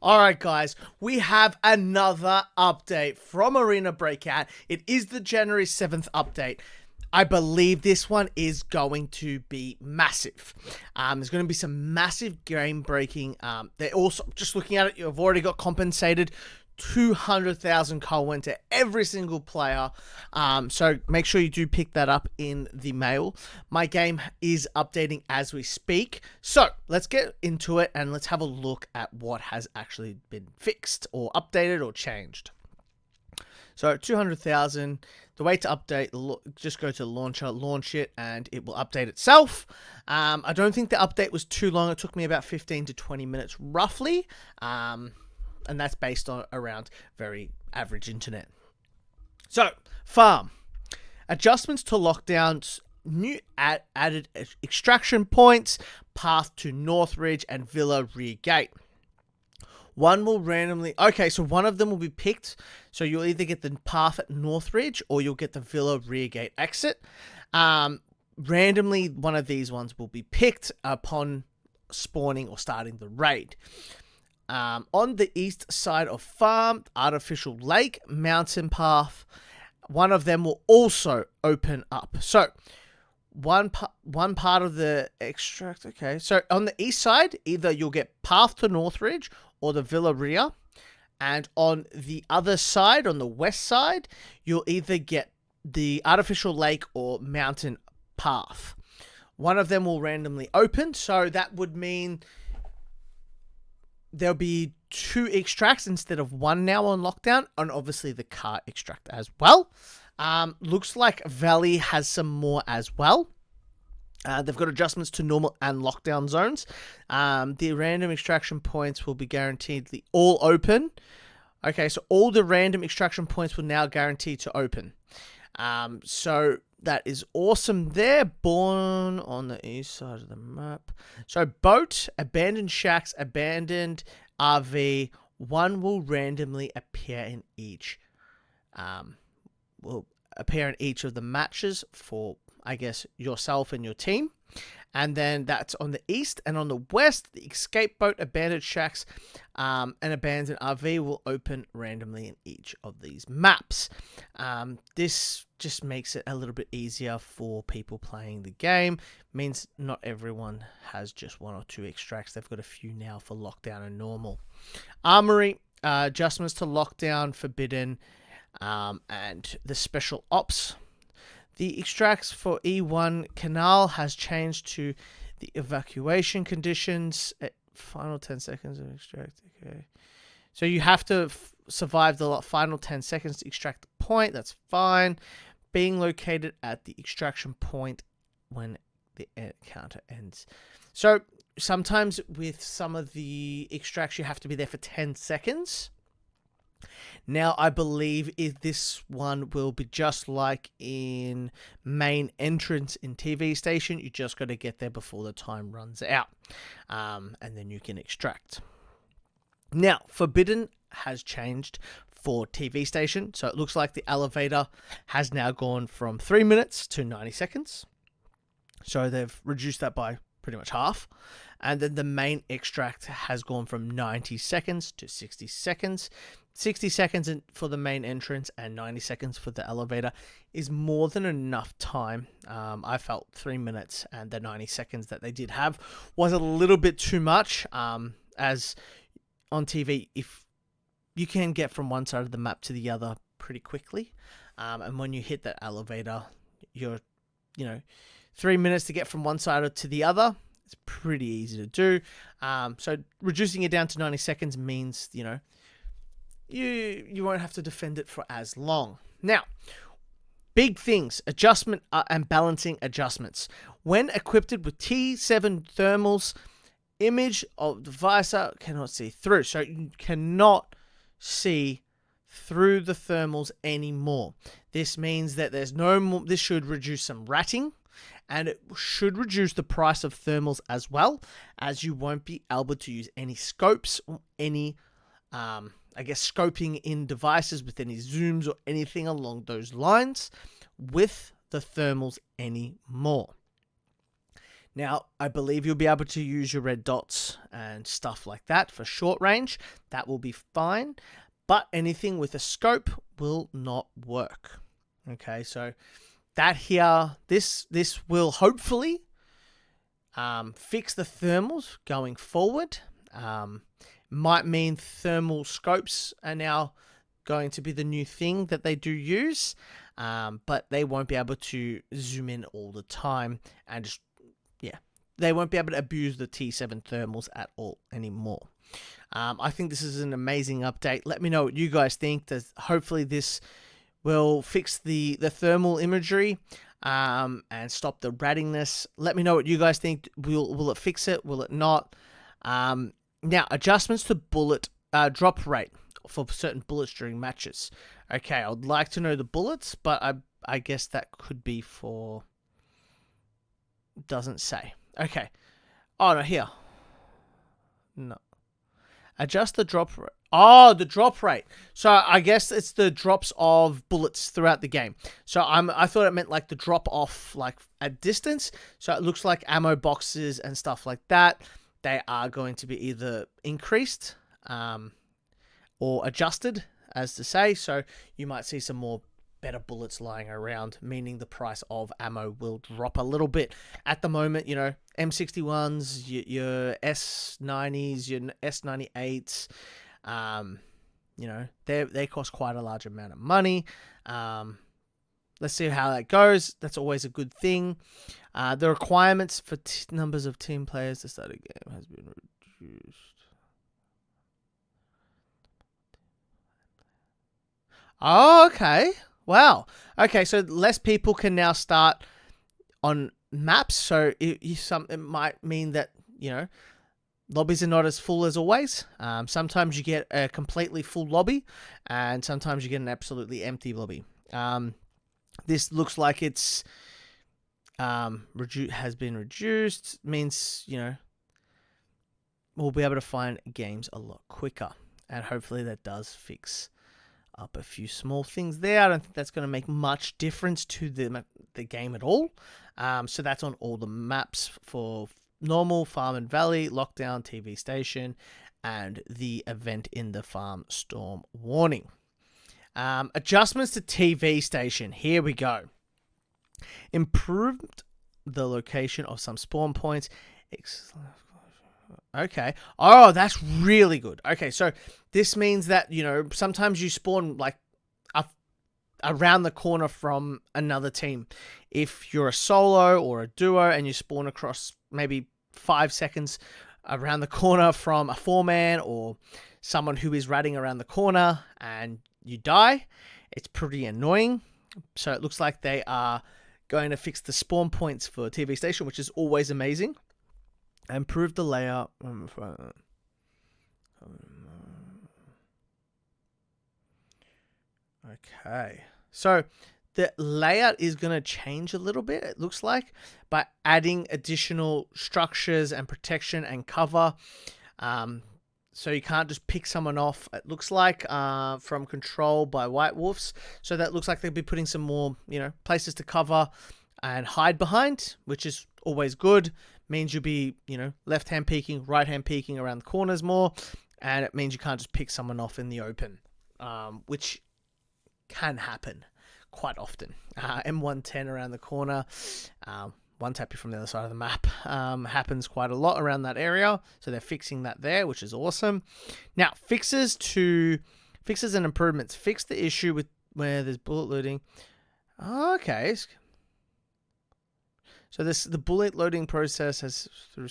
Alright guys, we have another update from Arena Breakout. It is the January 7th update. I believe this one is going to be massive. There's going to be some massive game breaking. They're also, just looking at it, you've already got compensated 200,000 coin to every single player. So make sure you do pick that up in the mail. My game is updating as we speak. So let's get into it and let's have a look at what has actually been fixed or updated or changed. So 200,000, the way to update, just go to launcher, launch it, and it will update itself. I don't think the update was too long. It took me about 15 to 20 minutes roughly. And that's based on around very average internet. So, farm. Adjustments to lockdowns, new added extraction points, path to Northridge and Villa rear gate. One will randomly... Okay, so one of them will be picked. So you'll either get the path at Northridge or you'll get the Villa rear gate exit. Randomly, one of these ones will be picked upon spawning or starting the raid. On the east side of farm, artificial lake, mountain path, one of them will also open up. So one part of the extract. Okay, so on the east side, either you'll get path to Northridge or the Villa rear, and on the other side, on the west side, you'll either get the artificial lake or mountain path. One of them will randomly open, so that would mean there'll be 2 extracts instead of 1 now on lockdown, and obviously the car extract as well. Looks like Valley has some more as well. They've got adjustments to normal and lockdown zones. The random extraction points will be guaranteed all open. Okay, so all the random extraction points will now guarantee to open. So that is awesome there. Born on the east side of the map. So boat, abandoned shacks, abandoned RV. One will randomly appear in each. Will appear in each of the matches for, I guess, yourself and your team. And then that's on the east, and on the west, the escape boat, abandoned shacks, and abandoned RV will open randomly in each of these maps. This just makes it a little bit easier for people playing the game. Means not everyone has just 1 or 2 extracts. They've got a few now for lockdown and normal. Armory, adjustments to lockdown, forbidden, and the special ops. The extracts for E1 Canal has changed to the evacuation conditions at final 10 seconds of extract. Okay. So you have to survive the final 10 seconds to extract the point. That's fine. Being located at the extraction point when the counter ends. So sometimes with some of the extracts, you have to be there for 10 seconds. Now, I believe this one will be just like in main entrance in TV station. You just got to get there before the time runs out. And then you can extract. Now, forbidden has changed for TV station. So it looks like the elevator has now gone from 3 minutes to 90 seconds. So they've reduced that by pretty much half. And then the main extract has gone from 90 seconds to 60 seconds. 60 seconds for the main entrance and 90 seconds for the elevator is more than enough time. I felt 3 minutes and the 90 seconds that they did have was a little bit too much. As on TV, if you can get from one side of the map to the other pretty quickly. And when you hit that elevator, you're, 3 minutes to get from one side to the other. It's pretty easy to do. So reducing it down to 90 seconds means, you won't have to defend it for as long. Now, big things, adjustment and balancing adjustments. When equipped with T7 thermals, image of the visor cannot see through. So you cannot see through the thermals anymore. This means that there's no more, this should reduce some ratting. And it should reduce the price of thermals as well, as you won't be able to use any scopes or any, scoping in devices with any zooms or anything along those lines with the thermals anymore. Now, I believe you'll be able to use your red dots and stuff like that for short range. That will be fine. But anything with a scope will not work. Okay, so that here, this will hopefully fix the thermals going forward. Might mean thermal scopes are now going to be the new thing that they do use, but they won't be able to zoom in all the time, and just, yeah, they won't be able to abuse the T7 thermals at all anymore. I think this is an amazing update. Let me know what you guys think. Hopefully this will fix the thermal imagery and stop the rattiness. Let me know what you guys think. Will it fix it? Will it not? Now, adjustments to bullet drop rate for certain bullets during matches. Okay, I would like to know the bullets, but I guess that could be for... Doesn't say. Okay. Oh, no, here. No. Adjust the drop rate. Oh, the drop rate. So I guess it's the drops of bullets throughout the game. So I thought it meant like the drop off like at distance. So it looks like ammo boxes and stuff like that. They are going to be either increased or adjusted, as to say. So you might see some more better bullets lying around, meaning the price of ammo will drop a little bit. At the moment, you know, M61s, your S90s, your S98s, you know, they cost quite a large amount of money. Let's see how that goes. That's always a good thing. The requirements for numbers of team players to start a game has been reduced. Oh, okay. Wow. Okay, so less people can now start on maps. So it might mean that, you know, lobbies are not as full as always. Sometimes you get a completely full lobby, and sometimes you get an absolutely empty lobby. This looks like it's has been reduced. Means, you know, we'll be able to find games a lot quicker, and hopefully that does fix up a few small things there. I don't think that's going to make much difference to the game at all. So that's on all the maps for normal, Farm and Valley, Lockdown, TV Station, and the event in the Farm Storm Warning. Adjustments to TV Station. Here we go. Improved the location of some spawn points. Okay. Oh, that's really good. Okay, so this means that, you know, sometimes you spawn like around the corner from another team. If you're a solo or a duo and you spawn across maybe 5 seconds around the corner from a 4-man or someone who is ratting around the corner and you die, it's pretty annoying. So it looks like they are going to fix the spawn points for TV Station, which is always amazing. Improve the layout. Okay. So the layout is going to change a little bit, it looks like, by adding additional structures and protection and cover. So you can't just pick someone off, it looks like, from Control by White Wolves. So that looks like they'll be putting some more, you know, places to cover and hide behind, which is always good. Means you'll be, you know, left-hand peeking, right-hand peeking around the corners more. And it means you can't just pick someone off in the open, which can happen quite often. M110 around the corner, one tap you from the other side of the map, happens quite a lot around that area. So they're fixing that there, which is awesome. Now, fixes and improvements. Fix the issue with where there's bullet loading. Okay. So the bullet loading process has through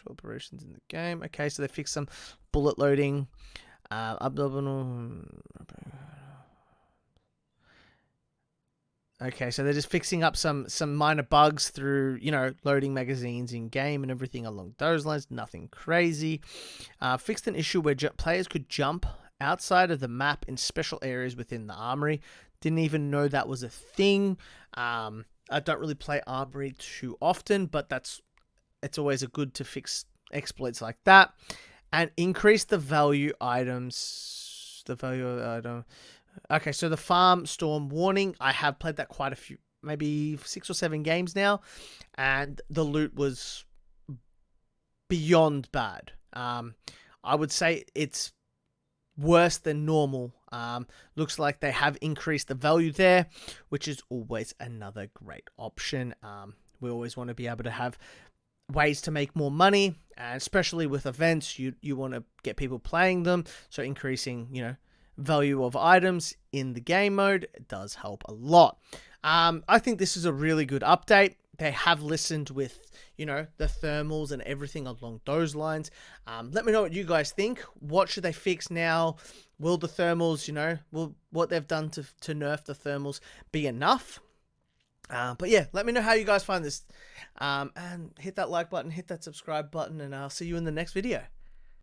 operations in the game. Okay, so they fixed some bullet loading. Okay, so they're just fixing up some minor bugs through, you know, loading magazines in game and everything along those lines. Nothing crazy. Fixed an issue where players could jump outside of the map in special areas within the armory. Didn't even know that was a thing. I don't really play Armory too often, but it's always a good to fix exploits like that. And increase the value items. The value of the item. Okay, so the Farm Storm Warning, I have played that quite a few, maybe 6 or 7 games now, and the loot was beyond bad. I would say it's worse than normal. Looks like they have increased the value there, which is always another great option. We always want to be able to have ways to make more money, and especially with events, you want to get people playing them. So increasing, value of items in the game mode does help a lot. I think this is a really good update. They have listened with, the thermals and everything along those lines. Let me know what you guys think. What should they fix now? Will the thermals, will what they've done to nerf the thermals be enough? But yeah, let me know how you guys find this. And hit that like button, hit that subscribe button, and I'll see you in the next video.